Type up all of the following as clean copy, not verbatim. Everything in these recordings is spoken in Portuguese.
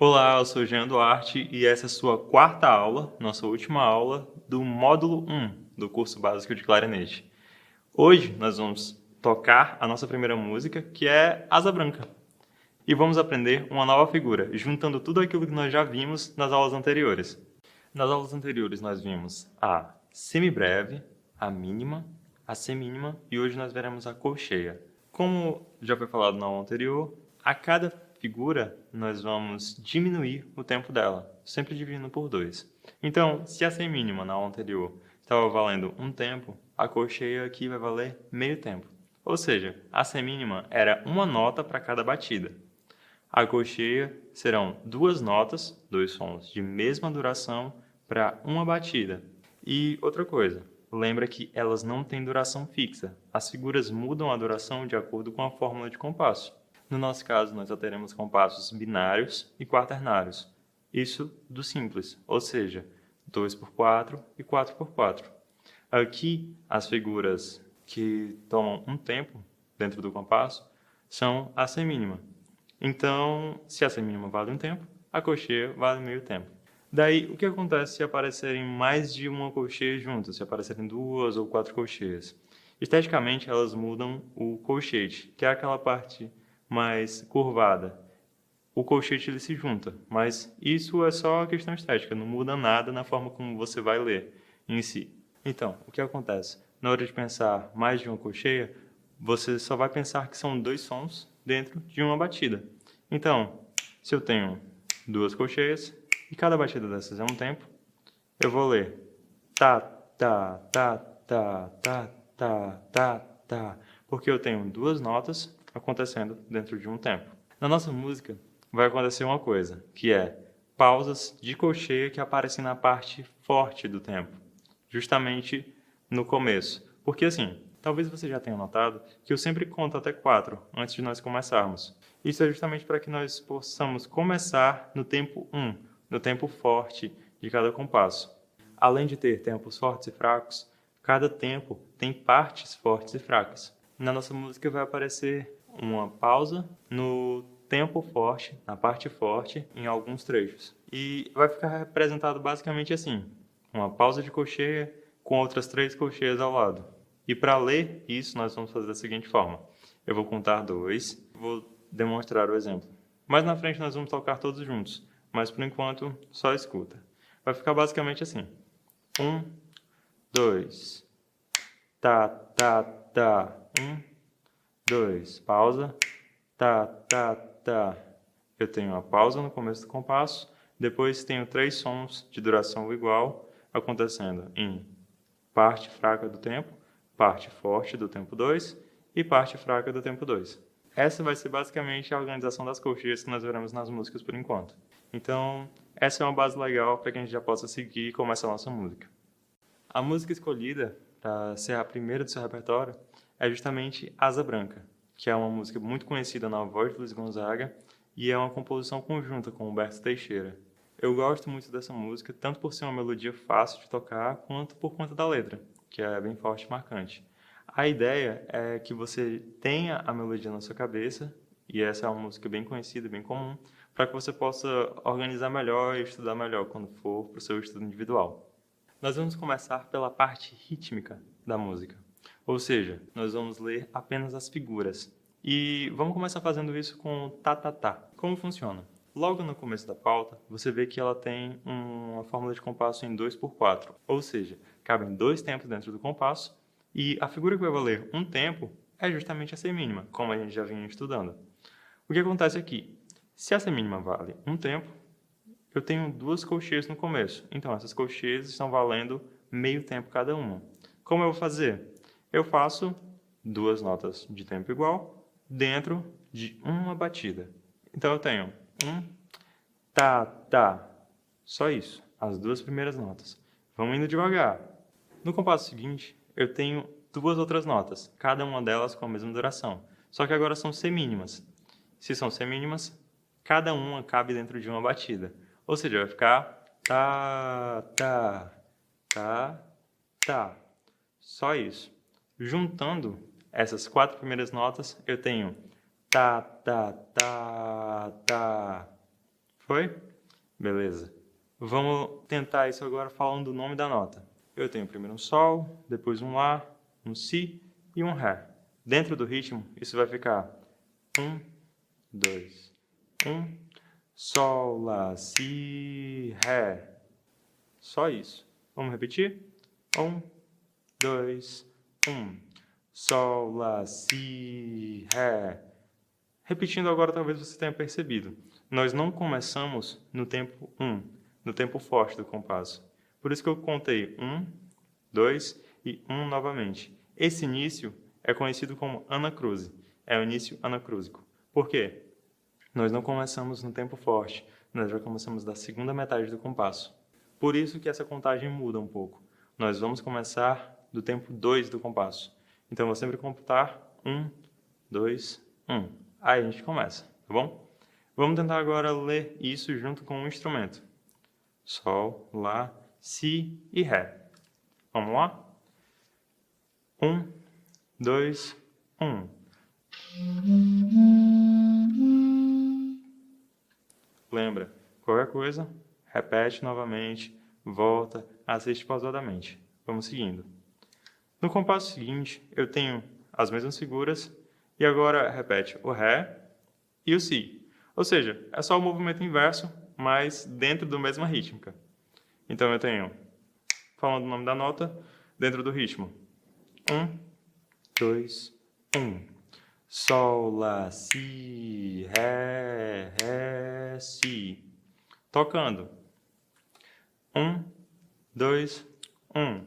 Olá, eu sou Jean Duarte e essa é a sua quarta aula, nossa última aula do módulo 1 do curso básico de clarinete. Hoje nós vamos tocar a nossa primeira música, que é Asa Branca. E vamos aprender uma nova figura, juntando tudo aquilo que nós já vimos nas aulas anteriores. Nas aulas anteriores nós vimos a semibreve, a mínima, a semínima e hoje nós veremos a colcheia. Como já foi falado na aula anterior, a cada figura nós vamos diminuir o tempo dela, sempre dividindo por 2. Então, se a semínima na aula anterior estava valendo 1 tempo, a colcheia aqui vai valer meio tempo. Ou seja, a semínima era uma nota para cada batida. A colcheia serão 2 notas, 2 sons de mesma duração para uma batida. E outra coisa, lembra que elas não têm duração fixa. As figuras mudam a duração de acordo com a fórmula de compasso. No nosso caso, nós só teremos compassos binários e quaternários. Isso do simples, ou seja, 2x4 e 4x4. Aqui, as figuras que tomam um tempo dentro do compasso são a semínima. Então, se a semínima vale 1 tempo, a colcheia vale meio tempo. Daí, o que acontece se aparecerem mais de uma colcheia juntas, se aparecerem 2 ou 4 colcheias? Esteticamente, elas mudam o colchete, que é aquela parte mais curvada. O colchete ele se junta, mas isso é só questão estética, não muda nada na forma como você vai ler em si. Então, o que acontece? Na hora de pensar mais de uma colcheia, você só vai pensar que são 2 sons dentro de uma batida. Então, se eu tenho 2 colcheias e cada batida dessas é 1 tempo, eu vou ler tá, tá, tá, tá, tá, tá, tá, tá, porque eu tenho 2 notas acontecendo dentro de um tempo. Na nossa música vai acontecer uma coisa, que é pausas de colcheia que aparecem na parte forte do tempo, justamente no começo. Porque assim, talvez você já tenha notado que eu sempre conto até 4 antes de nós começarmos. Isso é justamente para que nós possamos começar no tempo 1, no tempo forte de cada compasso. Além de ter tempos fortes e fracos, cada tempo tem partes fortes e fracas. Na nossa música vai aparecer uma pausa no tempo forte, na parte forte, em alguns trechos. E vai ficar representado basicamente assim, uma pausa de colcheia com outras 3 colcheias ao lado. E para ler isso, nós vamos fazer da seguinte forma. Eu vou contar 2, vou demonstrar o exemplo. Mais na frente nós vamos tocar todos juntos, mas por enquanto só escuta. Vai ficar basicamente assim. 1, 2, tá, tá, tá, 1, 2, pausa, tá, tá, tá. Eu tenho uma pausa no começo do compasso, depois tenho 3 sons de duração igual acontecendo em parte fraca do tempo, parte forte do tempo 2 e parte fraca do tempo 2. Essa vai ser basicamente a organização das colcheias que nós veremos nas músicas por enquanto. Então, essa é uma base legal para que a gente já possa seguir e começar a nossa música. A música escolhida para ser a primeira do seu repertório é justamente Asa Branca, que é uma música muito conhecida na voz de Luiz Gonzaga e é uma composição conjunta com Humberto Teixeira. Eu gosto muito dessa música, tanto por ser uma melodia fácil de tocar, quanto por conta da letra, que é bem forte e marcante. A ideia é que você tenha a melodia na sua cabeça, e essa é uma música bem conhecida, bem comum, para que você possa organizar melhor e estudar melhor quando for para o seu estudo individual. Nós vamos começar pela parte rítmica da música, ou seja, nós vamos ler apenas as figuras. E vamos começar fazendo isso com tá, tá, tá. Como funciona? Logo no começo da pauta, você vê que ela tem uma fórmula de compasso em 2x4, ou seja, cabem 2 tempos dentro do compasso, e a figura que vai valer 1 tempo é justamente a semínima, como a gente já vinha estudando. O que acontece aqui? Se a semínima vale 1 tempo, eu tenho 2 colcheias no começo, então essas colcheias estão valendo meio tempo cada uma. Como eu vou fazer? Eu faço 2 notas de tempo igual dentro de uma batida. Então eu tenho 1, tá, tá, só isso, as 2 primeiras notas. Vamos indo devagar. No compasso seguinte, eu tenho 2 outras notas, cada uma delas com a mesma duração, só que agora são semínimas. Se são semínimas, cada uma cabe dentro de uma batida. Ou seja, vai ficar tá, tá, tá, tá. Só isso. Juntando essas 4 primeiras notas, eu tenho tá, tá, tá, tá. Foi? Beleza. Vamos tentar isso agora falando do nome da nota. Eu tenho primeiro um Sol, depois um Lá, um Si e um Ré. Dentro do ritmo, isso vai ficar 1, 2, 1, Sol, Lá, Si, Ré. Só isso. Vamos repetir? 1, 2, 1, Sol, Lá, Si, Ré. Repetindo agora, talvez você tenha percebido. Nós não começamos no tempo 1, no tempo forte do compasso. Por isso que eu contei 1, 2 e 1 novamente. Esse início é conhecido como anacruse. É o início anacrúsico. Por quê? Nós não começamos no tempo forte, nós já começamos da segunda metade do compasso. Por isso que essa contagem muda um pouco. Nós vamos começar do tempo 2 do compasso. Então, eu vou sempre computar 1, 2, 1. Aí a gente começa, tá bom? Vamos tentar agora ler isso junto com um instrumento. Sol, Lá, Si e Ré. Vamos lá? 1, 2, 1. Lembra, qualquer coisa, repete novamente, volta, assiste pausadamente. Vamos seguindo. No compasso seguinte, eu tenho as mesmas figuras e agora repete o Ré e o Si. Ou seja, é só o movimento inverso, mas dentro da mesma rítmica. Então eu tenho, falando o nome da nota, dentro do ritmo. 1, 2, 1. Sol, Lá, Si, Ré, Ré, Si. Tocando. 1, 2, 1.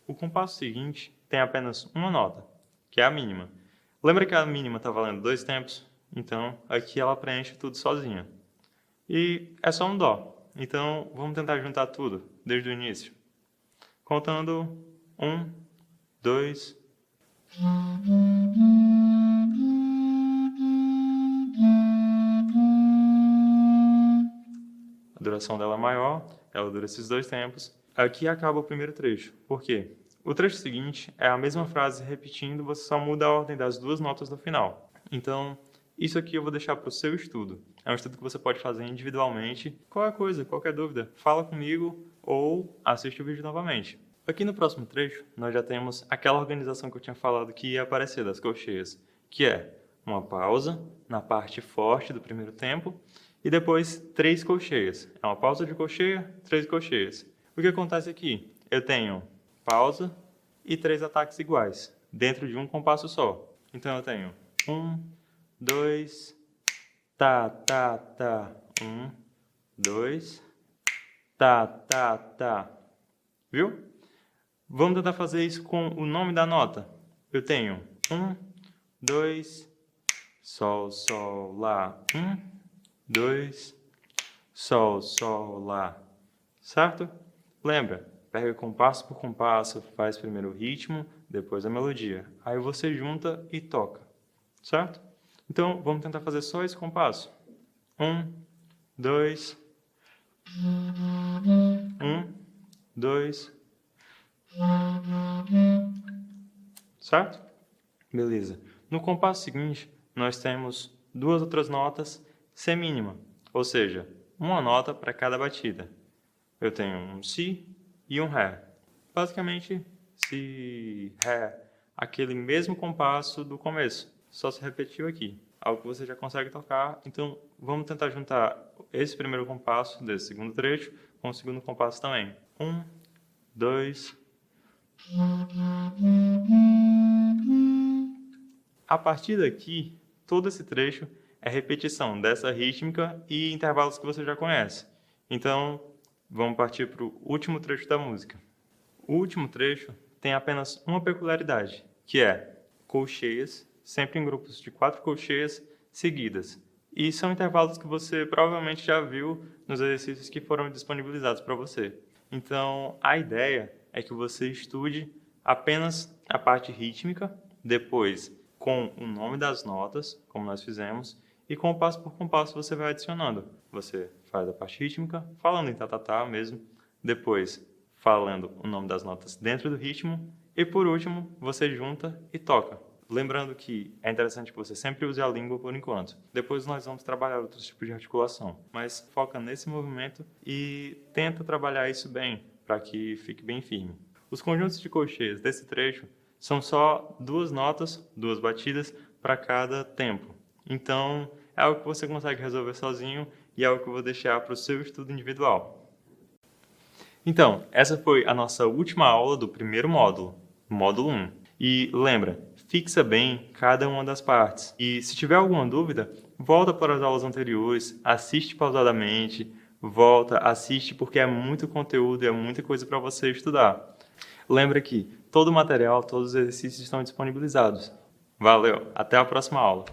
O compasso seguinte tem apenas uma nota, que é a mínima. Lembra que a mínima está valendo 2 tempos? Então, aqui ela preenche tudo sozinha. E é só um Dó. Então, vamos tentar juntar tudo, desde o início. Contando 1, 2. A duração dela é maior, ela dura esses 2 tempos. Aqui acaba o primeiro trecho. Por quê? O trecho seguinte é a mesma frase repetindo, você só muda a ordem das 2 notas no final. Então, isso aqui eu vou deixar para o seu estudo. É um estudo que você pode fazer individualmente. Qualquer coisa, qualquer dúvida, fala comigo ou assiste o vídeo novamente. Aqui no próximo trecho, nós já temos aquela organização que eu tinha falado que ia aparecer das colcheias, que é uma pausa na parte forte do primeiro tempo e depois 3 colcheias. É uma pausa de colcheia, 3 colcheias. O que acontece aqui? Eu tenho pausa e 3 ataques iguais, dentro de um compasso só. Então eu tenho 1, 2, tá, tá, tá, 1, 2, tá, tá, tá. Viu? Vamos tentar fazer isso com o nome da nota. Eu tenho 1, 2, Sol, Sol, Lá. 1, 2, Sol, Sol, Lá. Certo? Lembra? Pega compasso por compasso, faz primeiro o ritmo, depois a melodia. Aí você junta e toca. Certo? Então, vamos tentar fazer só esse compasso. 1, 2, 1, 2. Certo? Beleza. No compasso seguinte, nós temos 2 outras notas semínima, ou seja, uma nota para cada batida. Eu tenho um Si e um Ré. Basicamente, Si, Ré, aquele mesmo compasso do começo, só se repetiu aqui. Algo que você já consegue tocar, então vamos tentar juntar esse primeiro compasso desse segundo trecho com o segundo compasso também. 1, 2. A partir daqui, todo esse trecho é repetição dessa rítmica e intervalos que você já conhece. Então, vamos partir para o último trecho da música. O último trecho tem apenas uma peculiaridade, que é colcheias, sempre em grupos de 4 colcheias seguidas. E são intervalos que você provavelmente já viu nos exercícios que foram disponibilizados para você. Então, a ideia é que você estude apenas a parte rítmica, depois com o nome das notas, como nós fizemos, e compasso por compasso você vai adicionando. Você faz a parte rítmica, falando em tatatá mesmo, depois falando o nome das notas dentro do ritmo, e por último você junta e toca. Lembrando que é interessante que você sempre use a língua por enquanto. Depois nós vamos trabalhar outros tipos de articulação, mas foca nesse movimento e tenta trabalhar isso bem, para que fique bem firme. Os conjuntos de cocheias desse trecho são só 2 notas, 2 batidas para cada tempo. Então, é algo que você consegue resolver sozinho e é algo que eu vou deixar para o seu estudo individual. Então, essa foi a nossa última aula do primeiro módulo, módulo 1. E lembra, fixa bem cada uma das partes. E se tiver alguma dúvida, volta para as aulas anteriores, assiste pausadamente, volta, assiste porque é muito conteúdo e é muita coisa para você estudar. Lembra que todo o material, todos os exercícios estão disponibilizados. Valeu, até a próxima aula.